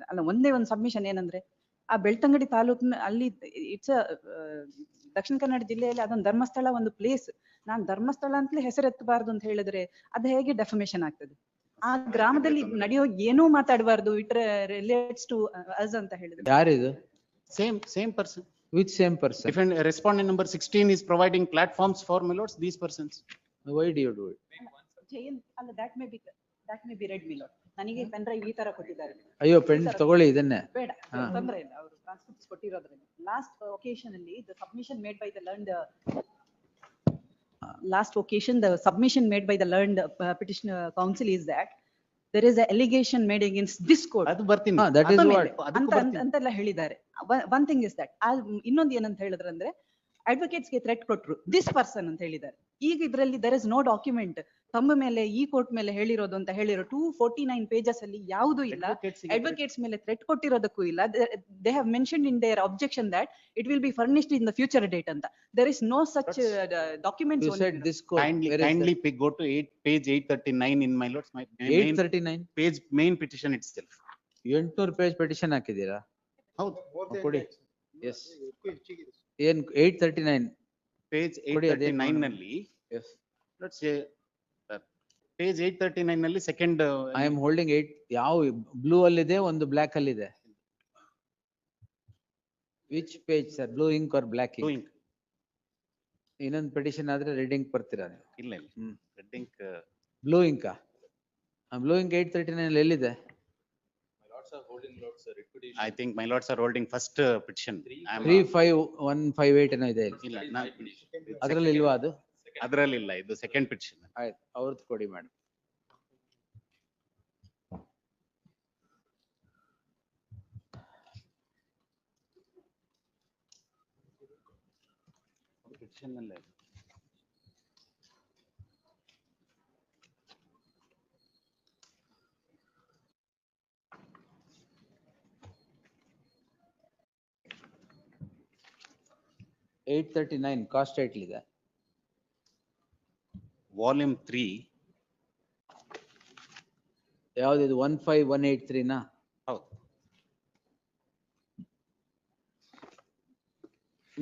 ಅಲ್ಲ ಒಂದೇ ಒಂದು ಸಬ್ಮಿಷನ್ ಏನಂದ್ರೆ ಆ ಬೆಳ್ತಂಗಡಿ ತಾಲೂಕಿನ ಅಲ್ಲಿ ಇಟ್ಸ್ ದಕ್ಷಿಣ ಕನ್ನಡ ಜಿಲ್ಲೆಯಲ್ಲಿ ಅದೊಂದು ಧರ್ಮಸ್ಥಳ ಒಂದು ಪ್ಲೇಸ್. ನಾನ್ ಧರ್ಮಸ್ಥಳ ಅಂತಲೇ ಹೆಸರೆತ್ತಬಾರ್ದು ಅಂತ ಹೇಳಿದ್ರೆ ಅದು ಹೇಗೆ ಡೆಫಮೇಶನ್ ಆಗ್ತದೆ? ಆ ಗ್ರಾಮದಲ್ಲಿ ನಡೆಯೋ ಏನೂ ಮಾತಾಡಬಾರ್ದು, ಇಟ್ ರಿಲೇಟ್ಸ್ ಟು ಅಸ್ ಅಂತ ಹೇಳಿದ್ರೆ. ಯಾರಿದು? Same person. Which same person? Different respondent number 16 is providing platforms for my lords, these persons. Why do you do it? ಅಲ್ಲ, that may be read, my lord. ನನಗೆ pen drive ಈ ತರ ಕೊಟ್ಟಿದ್ದಾರೆ. ಅಯ್ಯೋ, pen ತಗೊಳ್ಳಿ ಇದನ್ನೇ. ಬೇಡ, ತೊಂದರೆ ಇಲ್ಲ, ಅವರು ಟ್ರಾನ್ಸ್ಕ್ರಿಪ್ಟ್ಸ್ ಕೊಟ್ಟಿರೋದ್ರಿಂದ. ಲಾಸ್ಟ್ ಒಕೇಶನ್ ಅಲ್ಲಿ the submission made by the learned petitioner counsel is that there is an allegation made against this court. ಅದು ಬರ್ತೀನಿ. That is what ಅಂತೆಲ್ಲ ಹೇಳಿದ್ದಾರೆ. One thing is that ಇನ್ನೊಂದು ಏನಂತ ಹೇಳಿದ್ರಂದ್ರೆ ಅಡ್ವೊಕೇಟ್ಸ್ ಗೆ ಥ್ರೆಟ್ ಕೊಟ್ರು ದಿಸ್ ಪರ್ಸನ್ ಅಂತ ಹೇಳಿದ್ದಾರೆ. ಈಗ ಇದರಲ್ಲಿ there is no document ತಮ್ಮ ಮೇಲೆ ಈ ಕೋರ್ಟ್ ಮೇಲೆ ಹೇಳಿರೋದು ಅಂತ ಹೇಳಿರೋ 249 pages ಅಲ್ಲಿ ಯಾವುದೂ ಇಲ್ಲ. ಅಡ್ವೊಕೇಟ್ಸ್ ಮೇಲೆ ಥ್ರೆಟ್ ಕೊಟ್ಟಿರೋದಕ್ಕೂ ಇಲ್ಲ. They have mentioned in their objection that it will be furnished in the future date ಅಂತ. There is no such documents. You said this court. Kindly go to page 839 in my lords, my 839 page main petition itself. 800 page petition ಹಾಕಿದೀರಾ? ಹೌದು, ಕೊಡಿ. Yes. ಏನ್ 839 page 839 ನಲ್ಲಿ, yes, let's say page 839 ನಲ್ಲಿ second I am holding 8. ಯಾವ blue ಅಲ್ಲಿ ಇದೆ, ಒಂದು block ಅಲ್ಲಿ ಇದೆ. Which page sir? Blue ink or black ink? blue ink. ಇನ್ನೊಂದು petition ಆದ್ರೆ ರೆಡ್ ಇಂಕ್ ಬರ್ತೀರಾ ನೀವು? ಇಲ್ಲ red ink. Blue ink blue ink 839 ಅಲ್ಲಿ ಎಲ್ಲಿದೆ? I think my lords are holding first petition. 35158 ಏನೋ ಇದೆ. ಇಲ್ಲ, ಅದ್ರಲ್ಲಿ ಇಲ್ವಾ ಅದು? ಅದರಲ್ಲಿ ಇಲ್ಲ, ಇದು ಸೆಕೆಂಡ್ ಪಿಟಿಷನ್. ಆಯ್ತು, ಅವ್ರದ್ದು ಕೊಡಿ ಮೇಡಮ್. ಪಿಟಿಷನ್ ಅಲ್ಲೇ 839 ಕಾಸ್ಟ್ ಟೈಟ್ಲ್ ಇದೆ. ವಾಲ್ಯೂಮ್ 3. ಯಾವ್ದಿದು? 15183 ನಾ? ಹೌದು.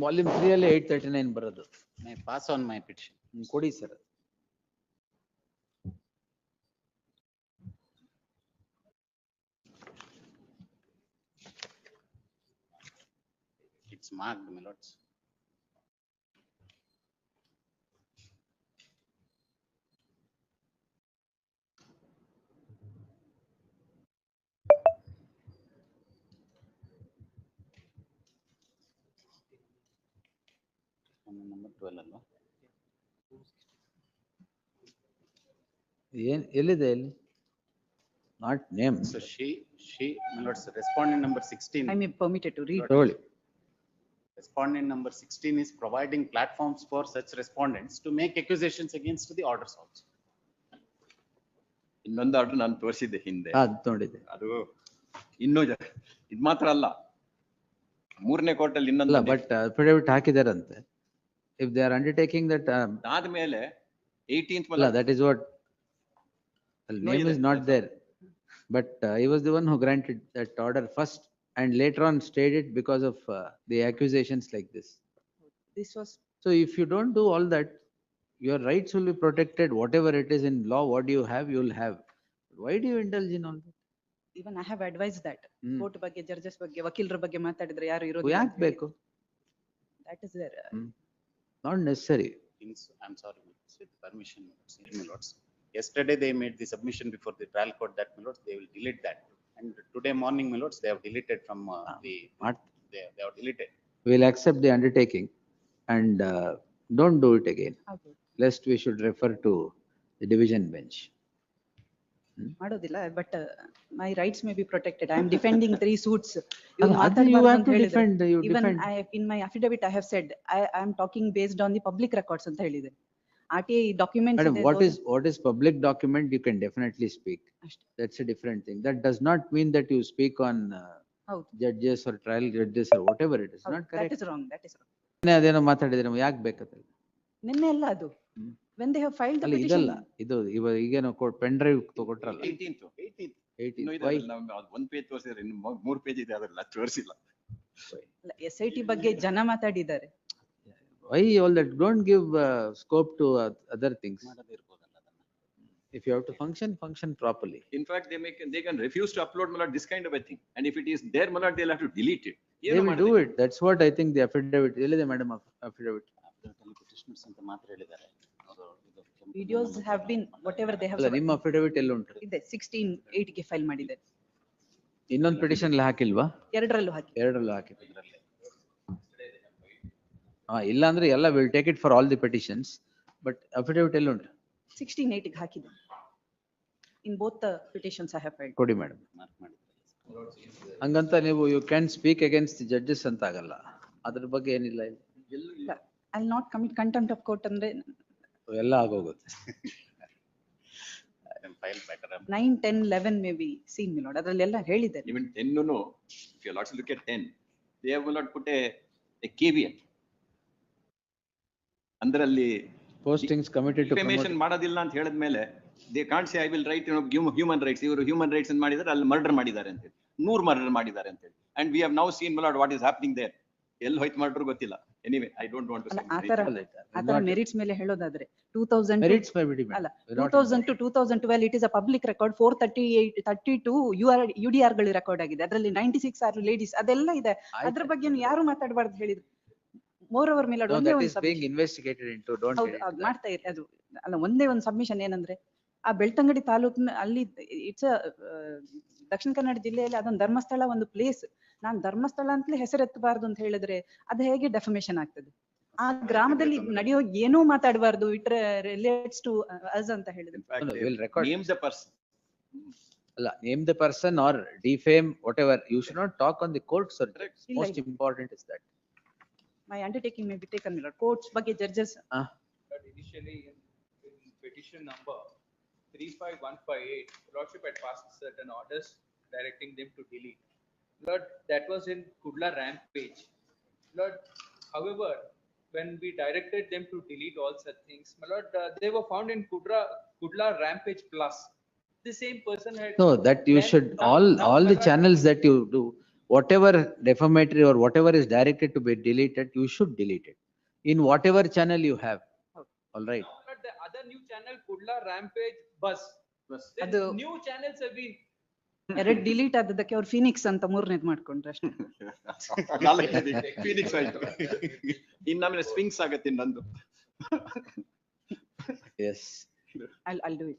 ವಾಲ್ಯೂಮ್ 3 ಅಲ್ಲಿ 839 ಬರೋದು. May pass on my petition. ಕೊಡಿ sir. It's marked, my lords. Number 12 ಅಲ್ವಾ? ಏನ್ ಎಲ್ಲಿದೆ? ಎಲ್ಲಿ? Not name. So she, my lords, respondent number 16. I am permitted to read. ತಗೊಳ್ಳಿ. Respondent number 16 is providing platforms for such respondents to make accusations against the orders also. ಇನ್ನೊಂದು order ನಾನು ತೋರಿಸಿದ್ದೆ ಹಿಂದೆ, ಅದು ನೋಡಿದೆ. ಅದು ಇನ್ನೂ ಇದ್ ಮಾತ್ರ ಅಲ್ಲ, ಮೂರನೇ ಕೋರ್ಟ್ ಅಲ್ಲಿ ಅಲ್ಲ, ಇನ್ನೊಂದು ಬಟ್ ಅಫಿಡವಿಟ್ ಹಾಕಿದಾರಂತೆ. If they are undertaking that, ಆದ್ಮೇಲೆ 18th ಅಲ್ಲ, that is what name is not there, but he was the one who granted that order first and later on stayed it because of the accusations like this. This was So if you don't do all that, your rights will be protected. Whatever it is in law, what you have, you will have. Why do you indulge in all that? even I have advised that court ಬಗ್ಗೆ, judges ಬಗ್ಗೆ, ವಕೀಲರ ಬಗ್ಗೆ ಮಾತಾಡಿದ್ರೆ ಯಾರು ಇರೋದು? ಯಾಕೆ ಬೇಕು? That is there. Not necessary. I'm sorry, with permission, my lords. Yesterday they made the submission before the trial court that, my lords, they will delete that. And today morning, my lords, they have deleted from they have deleted. We'll accept the undertaking and don't do it again. Okay. Lest we should refer to the division bench. ಮಾಡೋದಿಲ್ಲ, but my rights may be protected. I am defending 3 suits. You have to defend. You Even defend. in my affidavit I have said I am talking based on the public records ಅಂತ ಹೇಳಿದೆ. RTI documents. Madam, what is public document? You can definitely speak. That's a different thing. That does not mean that you speak on judges or trial judges or whatever it is. Not correct. That is wrong. That is wrong. ಅದೇನೋ ಮಾತಾಡಿದ್ರೆ ಯಾಕೆ ಬೇಕಂತ? ನಿನ್ನೆ ಅಲ್ಲ ಅದು. When they have filed the ಅಲ್ಲ, petition. ಇದಲ್ಲ, ಇದು ಈಗೇನೋ ಪೆನ್ ಡ್ರೈವ್ ಕೊಟ್ರಲ್ಲ. 80. ಇನ್ನೂ ಇದೆ Why? ಅದ್ರಲ್ಲಿ ನಾವು ಒಂದ್ ಪೇಜ್ ತೋರಿಸಿದ್ರೆ ಇನ್ನು 3 ಪೇಜ್ ಇದೆ ಅದ್ರಲ್ಲಿ ಅದು ತೋರಿಸಿಲ್ಲ. SIT ಬಗ್ಗೆ ಜನ ಮಾತಾಡಿದ್ದಾರೆ. Why all that? Don't give scope to other things. ಮಾಡದೇ ಇರ್ಬೋದಲ್ಲ ಅದನ್ನ. If you have to function properly. In fact, they can refuse to upload malad this kind of a thing. And if it is there malad, they'll have to delete it. They will do it. That's what I think the affidavit, ಎಲ್ಲಿದೆ madam affidavit? Affidavit petitioners ಅಂತ ಮಾತ್ರ ಹೇಳಿದ್ದಾರೆ. ಅವರು ಇದು ಕೆಂಪು Videos ಬಣ್ಣ have been, whatever they have. ಅಲ್ಲ ನಿಮ್ಮ affidavit ಎಲ್ಲಿ ಉಂಟು? ಇದೆ 16/8 ಗೆ ಫೈಲ್ ಮಾಡಿದ್ದಾರೆ. ಇನ್ನೊಂದು petition ಅಲ್ಲಿ ಹಾಕಿಲ್ವಾ? ಎರಡರಲ್ಲೂ ಹಾಕಿ. ಎರಡರಲ್ಲೂ ಹಾಕಿದೆ. ಇದ್ರಲ್ಲಿ. ಇಲ್ಲ ಅಂದ್ರೆ ಎಲ್ಲ will take it for all the petitions, but affidavit ಎಲ್ಲಿ ಉಂಟು? 16/8 ಗೆ ಹಾಕಿದೆ. In both the petitions I have filed. ಕೊಡಿ madam. ಮಾರ್ಕ್ ಮಾಡಿದ್ದಾರೆ. ಹಂಗಂತ ನೀವು you can speak against the judges ಅಂತ ಆಗಲ್ಲ. ಅದ್ರ ಬಗ್ಗೆ ಏನಿಲ್ಲ ಇಲ್ಲಿ. ಇಲ್ಲ, I'll not commit contempt of court ಅಂದ್ರೆ ಎಲ್ಲ ಆಗೋಗುತ್ತೆ. Then file better. 9, 10, 11 may be seen, my lord. ಅದ್ರಲ್ಲೆಲ್ಲ ಹೇಳಿದ್ದಾರೆ. Even 10 no, if you lots look at 10, they have not put a caveat. ಅಂದ್ರಲ್ಲಿ Postings committed to defamation promote. ಮಾಡೋದಿಲ್ಲ ಅಂತ ಹೇಳಿದ್ಮೇಲೆ they can't say I will write human rights. ಇವರು human rights ಅಂತ ಮಾಡಿದ್ರೆ ಅಲ್ಲಿ murder ಮಾಡಿದ್ದಾರೆ ಅಂತ ಹೇಳಿ 100 ಮರ್ಡರ್ ಮಾಡಿದ್ದಾರೆ ಅಂತ ಹೇಳಿ. And we have now seen Malad what is happening there. ಎಲ್ಲಿ ಹೋಯ್ತು ಮರ್ಡರ್ ಗೊತ್ತಿಲ್ಲ. Anyway I don't want to ಅಲ್ಲ, ಆತರ ಮೆರಿಟ್ಸ್ ಮೇಲೆ ಹೇಳೋದಾದ್ರೆ 2000 Merits by bidding. ಅಲ್ಲ 2000 to 2012 it is a public record. 438 32 UDR ಗಳು ರೆಕಾರ್ಡ್ ಆಗಿದೆ. ಅದರಲ್ಲಿ 96 are ಲೇಡೀಸ್, ಅದೆಲ್ಲ ಇದೆ. ಅದ್ರ ಬಗ್ಗೆ ಯಾರು ಮಾತಾಡಬಾರ್ದು ಹೇಳಿದ್ರು. ಮೋರ್ ಓವರ್ ಮೇಲೆ No, ಒಂದೇ that ಒಂದು is being investigated into, don't ಹೌದು get into ಅದು that. ಮಾಡ್ತಾ ಇರಿ. ಅದು ಅಲ್ಲ, ಒಂದೇ ಒಂದು ಸಬ್ಮಿಷನ್ ಏನಂದ್ರೆ ಆ ಬೆಳ್ತಂಗಡಿ ತಾಲೂಕಿನ ಅಲ್ಲಿ ಇಟ್ಸ್ ದಕ್ಷಿಣ ಕನ್ನಡ ಜಿಲ್ಲೆಯಲ್ಲಿ ಅದೊಂದು ಧರ್ಮಸ್ಥಳ ಒಂದು ಪ್ಲೇಸ್. ನಾನ್ ಧರ್ಮಸ್ಥಳ ಅಂತಲೇ ಹೆಸರೆತ್ತಬಾರ್ದು ಅಂತ ಹೇಳಿದ್ರೆ ಅದು ಹೇಗೆ ಡೆಫಮೇಷನ್ ಆಗ್ತದೆ? ಆ ಗ್ರಾಮದಲ್ಲಿ ನಡೆಯೋ ಏನೂ ಮಾತಾಡಬಾರ್ದು, ಇಟ್ರೆ ರಿಲೇಟ್ಸ್ ಟು ಅಸ್ ಅಂತ ಹೇಳಿದ್ರು. No, we'll record. Name the person. ಅಲ್ಲ, name the person or defame, whatever. You should not talk on the court, sir. ಇಲ್ಲ, Most ಇಲ್ಲ. important is that. My undertaking may be taken, my lord. Courts ಬಗ್ಗೆ judges But initially in petition number 35158, Lordship had passed certain orders directing them to delete. Lord, that was in Kudla rampage. Lord, however, when we directed them to delete all such things, my lord, they were found in Kudla rampage plus. The same person had. No, that you then should, now- all now the my lord, channels that you do, whatever defamatory or whatever is directed to be deleted, you should delete it. In whatever channel you have. All right. now, my lord, the other new channel, Kudla rampage bus. Then ಅದು new channels have been. ಎರಡ್ delete ಆದದಕ್ಕೆ ಅವ್ರು Phoenix ಅಂತ ಮೂರನೇದ್ ಮಾಡ್ಕೊಂಡ್ರೆ ಅಷ್ಟೇ. Phoenix ಆಯ್ತು. ಇನ್ನೊಮ್ಮೆ sphinx ಆಗತ್ತೆ ಇನ್ನೊಂದು. Yes. I'll do it.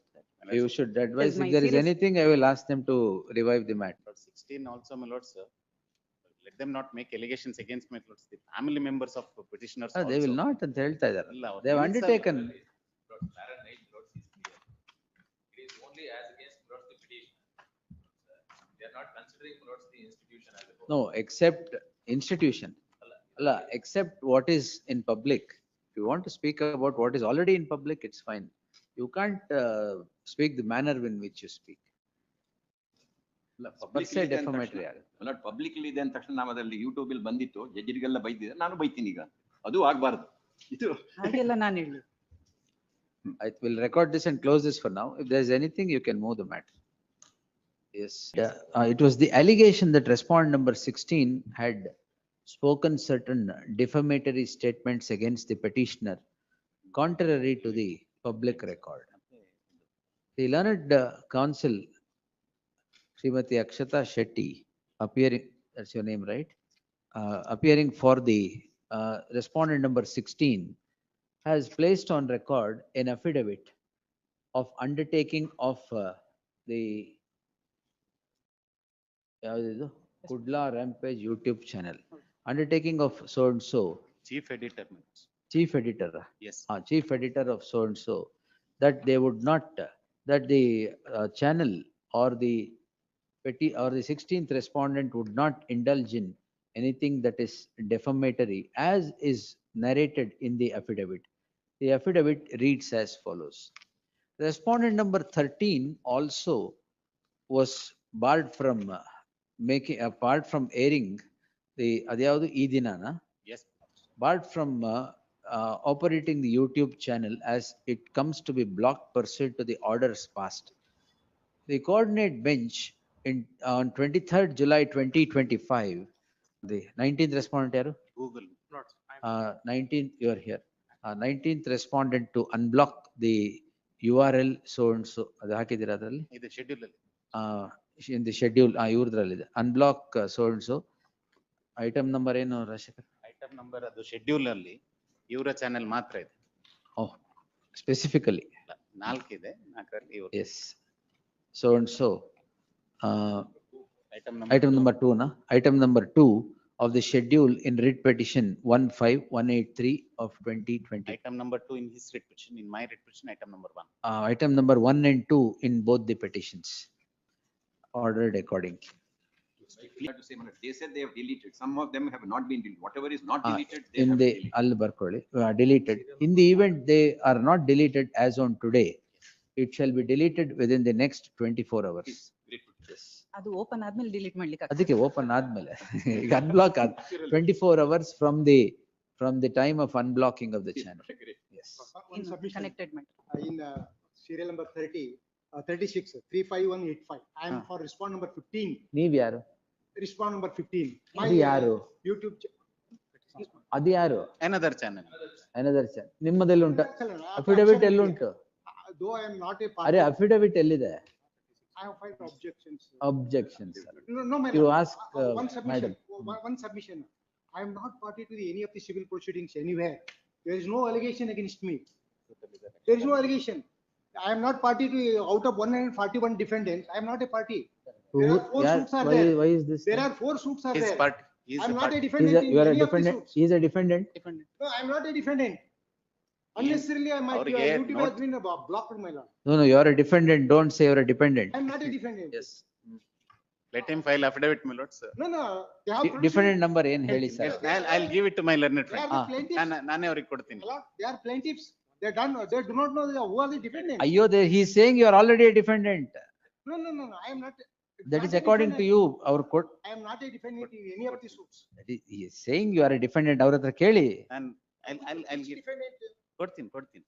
You should advise, my if there is serious- anything, I will ask them to revive the matter. Lord 16 also, my lords, let them not make allegations against my lords, the family members of petitioners They will also. not ಅಂತ ಹೇಳ್ತಾ ಇದ್ದಾರೆ. ಅಲ್ಲ, ಅವ್ರು They have ತಿಳಿಸಲ್ಲ. undertaken. Lord, Fahrenheit, Lord, is clear. It is only as against Lord the petition. They are not considering Lord the institution as a whole. No, except institution. Allah, except what is in public. If you want to speak about what is already in public, it's fine. You can't speak the manner in which you speak. Per se defamatory ಆಗುತ್ತೆ. Public ಇದೆ ಅಂದ ತಕ್ಷಣ ನಾವು ಅದರಲ್ಲಿ YouTube ಅಲ್ಲಿ ಬಂದಿತ್ತು, ಜಡ್ಜಿರಿಗೆಲ್ಲ ಬೈದಿದೆ, ನಾನು ಬೈತೀನಿ ಈಗ. ಅದು ಆಗ್ಬಾರ್ದು. ಇದು ಹಾಗೆಲ್ಲ ನಾನು ಹೇಳಿ. I will record this and close this for now. If there is anything, you can move the matter. Yes. It was the allegation that respondent number 16 had spoken certain defamatory statements against the petitioner, contrary to the public record. The learned counsel, Srimati Akshata Shetty, appearing, that's your name, right? Appearing for the respondent number 16, has placed on record an affidavit of undertaking of the ಯಾವ್ದಿದು? Kudla Rampage YouTube channel. Undertaking of so and so, Chief editor, my lords. chief editor, Yes. chief editor of so and so, that they would not, that the channel or the or the 16th respondent would not indulge in anything that is defamatory, as is narrated in the affidavit. The affidavit reads as follows. Respondent number 13 also was barred from making, apart from airing the adyavadu ee dinana, Yes. barred from operating the YouTube channel as it comes to be blocked pursuant to the orders passed. the coordinate bench in, on 23rd July 2025, the 19th respondent yaru? Google. 19th, you are here. 19th respondent to unblock the URL so and so, ಅದು ಹಾಕಿದ್ದೀರಾ ಅದರಲ್ಲಿ? ಇದು schedule ಅಲ್ಲಿ. In the schedule, ಇವ್ರದ್ರಲ್ಲಿದೆ. Unblock so and so. Item number ಏನು Rajashekhar? Item number ಅದು schedule ಅಲ್ಲಿ ಇವರ channel ಮಾತ್ರ ಇದೆ. Oh, specifically, 4 ಇದೆ, 4ರಲ್ಲಿ ಇವರು. yes. So and so. Item Number 2 na? Item number 2 of the schedule in writ petition 15183 of 2020. Item number 2 in his writ petition, in my writ petition, item number 1. Item number 1 and 2 in both the petitions. Ordered accordingly. Clear to say, my lord, they said they have deleted. Some of them have not been deleted. Whatever is not deleted, they In have the, deleted. ಅಲ್ಲಿ ಬರ್ಕೊಳ್ಳಿ, deleted. In the event they are not deleted as on today, it shall be deleted within the next 24 hours. Please, great. Yes. ಅದು open ಆದ್ಮೇಲೆ delete ಮಾಡ್ಲಿಕ್ಕೆ ಆಗ್ತದೆ. ಅದಕ್ಕೆ open ಆದ್ಮೇಲೆ ಈಗ unblock 24 hours from the time of unblocking of the channel. Great. Yes. One submission Connected matter. in serial number 36, 35185. I am Ah. for respond number 15, ನೀವ್ ಯಾರು? respond number 15. My, ಅದು ಯಾರು? YouTube. ಅದು ಯಾರು? Another channel. Another channel. ನಿಮ್ಮದಲ್ಲಿ ಉಂಟು? Excellent. Affidavit ಎಲ್ಲುಂಟು? Though I am not a ಅರೆ party, ಅಫಿಡವಿಟ್ ಎಲ್ಲಿದೆ? I have filed objections. Objections. No, my You lord. ask, One submission, madam. one submission. I am not party to any of the civil proceedings anywhere. There is no allegation against me. There is no allegation. I am not party to, out of 141 defendants, I am not a party. There are 4 Yeah, suits are there. why is this? There are 4 suits are His there. part, he is I am a not a party. defendant in You are a any of the defendant? suits. He is a defendant? No, I am not a defendant. Unnecessarily, my ಅವ್ರಿಗೆ YouTube has not- been blocked, my lord. No, you are a defendant. Don't say you are a dependent. I am not a defendant. Yes. Let him file affidavit, my lords. No, they have. Defendant number ಏನ್ ಹೇಳಿ Yes, sir? I'll give it to my learned They are friend. the plaintiffs. ನಾನೇ ಅವ್ರಿಗೆ ಕೊಡ್ತೀನಿ. My lord, they are plaintiffs. They do not know who are the defendants. ಅಯ್ಯೋ, he is saying you are already a defendant. No, I am not. That not is a according to defendant. you, our court. I am not a defendant in any of the suits. He is saying you are a defendant. ಅವ್ರ ಹತ್ರ ಕೇಳಿ. I'll Which give, defendant? ಕೊಡ್ತೀನಿ.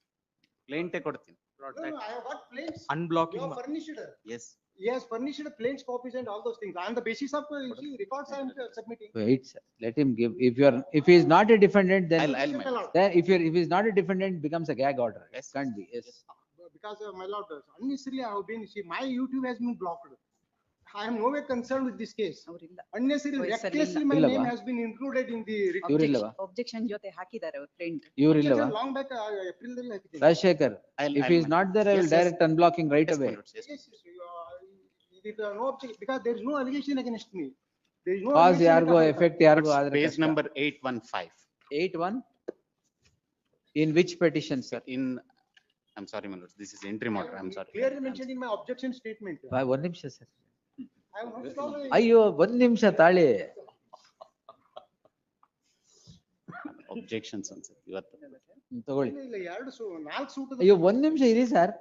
Plaint ಕೊಡ್ತೀನಿ. No, I have got plaints. Unblocking. You have furnished. Yes. He has furnished plaints copies and all those things. On the basis of records I am submitting. Wait, sir. Let him give. If he is not a defendant, then I'll My lord, if he is not a defendant, becomes a gag order. Yes. Can't be. Yes. because my lord, unnecessarily I have been, see, my YouTube has been blocked. I am no way concerned with this case. ಅವ್ರಿಲ್ಲ. Unnecessarily, ವಯಸ್ಸಲ್ಲಿ recklessly, my ಇಲ್ಲವಾ? name has been included in the. ಇವ್ರಿಲ್ಲವಾ? Objection ಜೊತೆ ಹಾಕಿದ್ದಾರೆ ಅವ್ರ friend. ಇವ್ರಿಲ್ಲವಾ? Long back, April. Rajashekar, if he is not there, I will Yes, yes. direct unblocking right Yes, my away. lords, yes. Yes, it is no objection, because there is no allegation against me. There is no. Cause allegation ಯಾರಿಗೋ against- effect ಯಾರಿಗೋ ಆದ್ರೆ Page ಕಷ್ಟ. number 815. 8-1? In which petition, sir? In, I'm sorry, my lords, this is interim order, I'm sorry. Clearly mentioned in my objection statement. ಒಂದ್ ನಿಮಿಷ sir. I have not solved. ಅಯ್ಯೋ, ಒಂದ್ ನಿಮಿಷ ತಾಳಿ. Objections ಅನ್ಸುತ್ತೆ ಇವತ್ತು. ತಗೊಳ್ಳಿ. ಇಲ್ಲ, 4 ಸೂಟ್. ಅಯ್ಯೋ, ಒಂದ್ ನಿಮಿಷ ಇರಿ ಸರ್.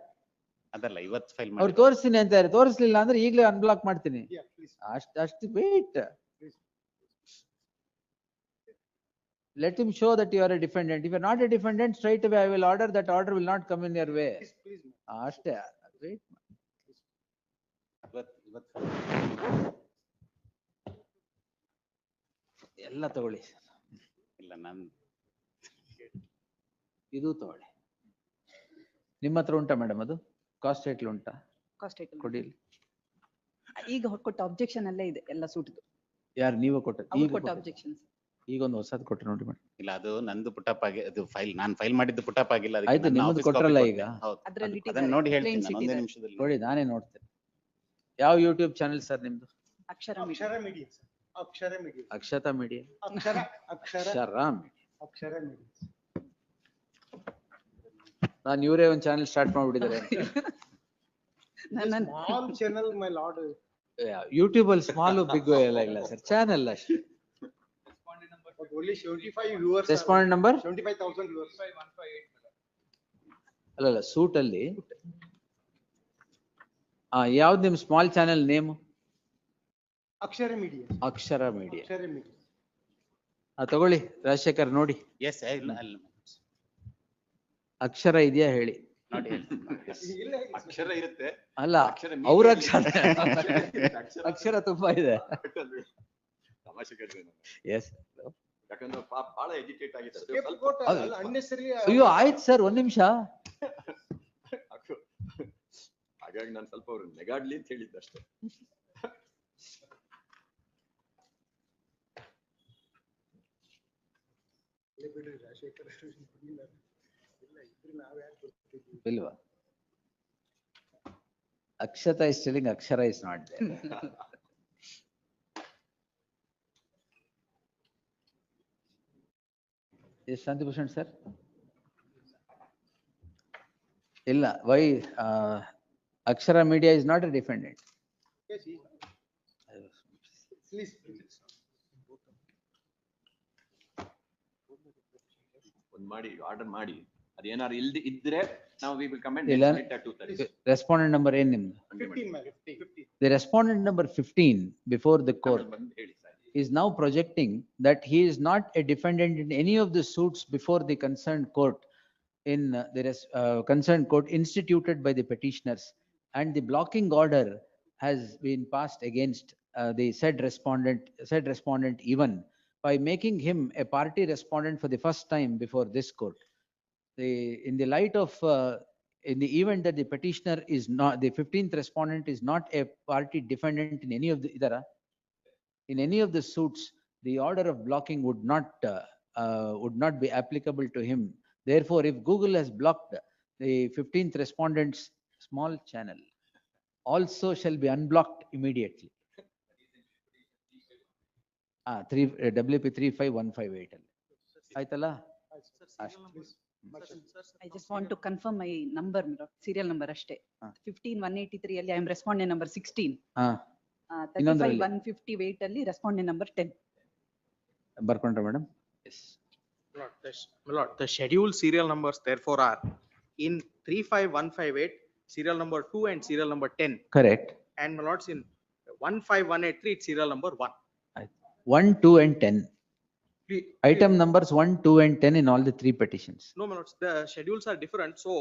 ಅದಲ್ಲ, ಇವತ್ತು ಫೈಲ್ ಅವ್ರು ಮಾಡಿ. ತೋರಿಸ್ತೀನಿ ಅಂತಾರೆ. ತೋರಿಸ್ಲಿಲ್ಲ ಅಂದ್ರೆ ಈಗಲೇ ಅನ್ಬ್ಲಾಕ್ ಮಾಡ್ತೀನಿ. Yeah, please. ಅಷ್ಟು wait. Let him show that you are a defendant. If you are not a defendant, straight away I will order that order will not come in your way. Please. ಅಷ್ಟೇ. Wait. ಎಲ್ಲ ತಗೊಳ್ಳಿ. ಇಲ್ಲ, ನಾನು ಇದು ತಗೊಳ್ಳಿ. ನಿಮ್ಮ ಹತ್ರ ಉಂಟಾ ಮೇಡಮ್ ಅದು? ಕಾಸ್ಟ್ ರೇಟ್ಲ್ ಉಂಟಾ? ಕಾಸ್ಟ್ ಕೊಡಿ. ಈಗ ಕೊಟ್ಟ ಅಬ್ಜೆಕ್ಷನ್ ಅಲ್ಲೇ ಇದೆ ಎಲ್ಲ ಸೂಟ್ದು. ಯಾರು ನೀವು ಕೊಟ್ಟ? ಅವ್ರು ಕೊಟ್ಟ ಅಬ್ಜೆಕ್ಷನ್. ಈಗ ಒಂದು ಹೊಸದು ಕೊಟ್ಟೆ ನೋಡಿ ಮೇಡಮ್. ಇಲ್ಲ, ಅದು ನಂದು ಪುಟಪ್ ಆಗಿ, ಅದು ಫೈಲ್ ನಾನು ಫೈಲ್ ಮಾಡಿದ್ದು ಪುಟಪ್ ಆಗಿಲ್ಲ. ಅದಕ್ಕೆ ಆಯ್ತು, ನನ್ನ ನಿಮ್ಮದು office copy ಕೊಟ್ರಲ್ಲ ಕೊಟ್ಟೆ. ಈಗ. ಹೌದು, ಅದ್ರಲ್ಲಿ ಅದನ್ನ ನೋಡಿ ಹೇಳ್ತೀನಿ plain ನಾನು ಒಂದೇ sheet ಇದೆ. ನಿಮಿಷದಲ್ಲಿ. ನೋಡಿ, ನಾನೇ ನೋಡ್ತೇನೆ. ಯಾವ ಯೂಟ್ಯೂಬ್ ಚಾನೆಲ್ ಸರ್ ನಿಮ್ದು? ಅಕ್ಷರ Akshara Media. Akshara Media. Akshata media. Akshara. ಅಕ್ಷರ Akshara Media. ನಾನು ಇವರೇ ಒಂದು ಚಾನೆಲ್ ಸ್ಟಾರ್ಟ್ ಮಾಡ್ಬಿಟ್ಟಿದ್ದಾರೆ. ನನ್ನ Small channel, my lord. YouTube ಅಲ್ಲಿ ಸ್ಮಾಲ್ ಬಿಗ್ ಎಲ್ಲ ಇಲ್ಲ ಸರ್, ಚಾನೆಲ್ ಅಷ್ಟೇ. Respondent number But only 75 viewers. Respond number 75,000 viewers. 55158. ಅಲ್ಲಲ್ಲ, ಸೂಟ್ ಅಲ್ಲಿ ಯಾವ್ದು ನಿಮ್ small channel name? Akshara Media. ಅಕ್ಷರ ಮೀಡಿಯಾ. Akshara Media. ತಗೊಳ್ಳಿ ರಾಜಶೇಖರ್ ನೋಡಿ. ಎಸ್, ಇಲ್ಲ, ಅಕ್ಷರ ಇದೆಯಾ ಹೇಳಿ. Not yet. ಅಕ್ಷರ ಇರುತ್ತೆ. ಅಲ್ಲ, ಅಕ್ಷರ ಅವ್ರ media ಅಕ್ಷರ ಅಕ್ಷರ ತುಂಬಾ ಇದೆ. ತಮಾಷೆ ಕೇಳಿದ್ರೆ ನಾನು. ಎಸ್. ಯಾಕಂದ್ರೆ ಬಹಳ ಎಜುಕೇಟ್ ಆಗಿದ್ದಾರೆ. Scapegoat ಹೌದು. ಅಲ್ಲ, unnecessarily ಅಯ್ಯೋ ಆಯ್ತು ಸರ್, ಒಂದ್ ನಿಮಿಷ. ಹಾಗಾಗಿ ನಾನು ಸ್ವಲ್ಪ ಅವ್ರು ನೆಗಾಡ್ಲಿ ಅಂತ ಹೇಳಿದ್ದಷ್ಟೇ. ಇಲ್ವಾ? Akshata is telling Akshara is not there. Yes, Shanti Bhushan, sir? Illa, why Akshara Media is not a defendant? Yes, please. ಒಂದ್ ಮಾಡಿ ಆರ್ಡರ್ ಮಾಡಿ, ಅದೇನಾರು ಇದ್ರೆ ನಾವು we will comment ಇಲ್ಲ. next minute at 2:30. Respondent number ಏನ್ ನಿಮ್ದು? 15, ma'am. 15. The respondent number 15 before the court ಬಂದು ಹೇಳಿ sir. is now projecting that he is not a defendant in any of the suits before the concerned court concerned court instituted by the petitioners, and the blocking order has been passed against the said respondent even by making him a party respondent for the first time before this court. In the light of in the event that the petitioner is not, the 15th respondent is not a party defendant in any of the in any of the suits, the order of blocking would not be applicable to him. Therefore, if Google has blocked the 15th respondent's small channel, also shall be unblocked immediately. WP 35158 ಅಲ್ಲಿ ಆಯ್ತಲ್ಲ? I just want to confirm my number, serial number ಅಷ್ಟೇ. 15183 ಅಲ್ಲಿ I am respondent number 16. ಹಾ, ಇನ್ನೊಂದ್ರಲ್ಲಿ? 158 ಅಲ್ಲಿ respondent number 10. ಬರ್ಕೊಂಡ್ರೆ madam? My lord, the schedule serial numbers therefore are in 35158, serial number 2 and serial number 10. Correct. And my lords, in 15183, it's serial number 1. 1, 2 and 10. Please- Item numbers 1, 2 and 10 in all the three petitions. No, my lords, the schedules are different. So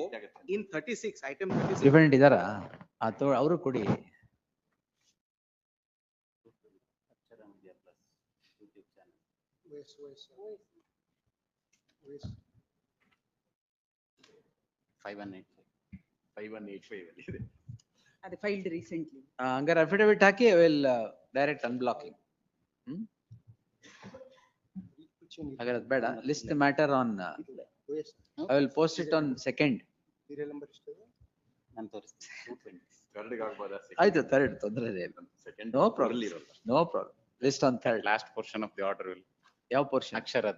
in 36, item 36. Defendant ಇದಾರಾ? ಅವರು ಕೊಡಿ. Akshara Media Plus YouTube channel. Yes. 5185. ಅಲ್ಲಿ ಇದೆ. ಅದು filed recently. ಹಂಗಾರೆ affidavit hockey will direct ಅನ್ಬ್ಲಾಕಿಂಗ್. ಹಾಗಾದ್ರೆ ಅದ್ ಬೇಡ. List the matter on, Yes. I will post it on 2nd. Serial number ಎಷ್ಟು? ನಾನು ತೋರಿಸ್ತೀನಿ. 220. Third ಗೆ ಆಗ್ಬೋದಾ? ಆಯ್ತು, 3rd ತೊಂದ್ರೆ ಇಲ್ಲ. Second No problem. ಅಲ್ಲಿ ಇರೋಲ್ಲ. No problem. List on 3rd. Last portion of the order will, ಯಾವ ಪೋರ್ಷನ್? Akshara.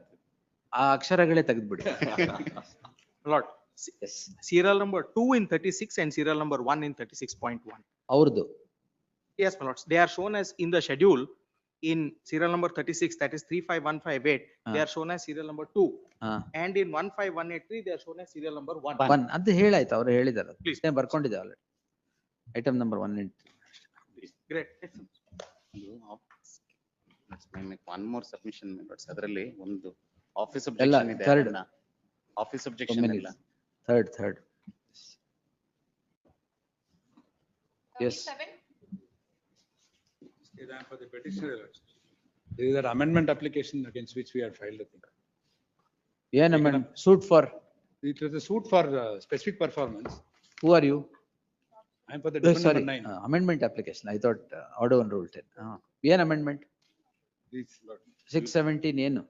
ಆ ಅಕ್ಷರಗಳೇ ತೆಗೆದ್ಬಿಡಿ. My lord, yes, serial number 2 in 36 and serial number 1 in 36.1. ಅವ್ರದ್ದು. Yes, my lords, they are shown as in the schedule in serial number 36, that is 35158, they are shown as serial number 2. ಹಾ, And in 15183, they are shown as serial number 1. 1 ಅದು ಹೇಳಾಯ್ತು, ಅವ್ರು ಹೇಳಿದಾರೆ. Please. ಬರ್ಕೊಂಡಿದ್ದೆ already. Item number 1 and 2. Great. Let's make one more submission, my lords. ಅದರಲ್ಲಿ ಒಂದು office ಎಲ್ಲ objection ಇದೆ. third. Office objection ಇಲ್ಲ. 3rd. Yes. For the petitioner, there is an amendment application against which we had filed, I think. ಏನ್ amend? Suit for? It was a suit for specific performance. Who are you? I am for the defendant sorry, number 9. Amendment application. I thought order 1 rule 10. ಏನ್ amendment? Please, Lord. 617 ಏನು?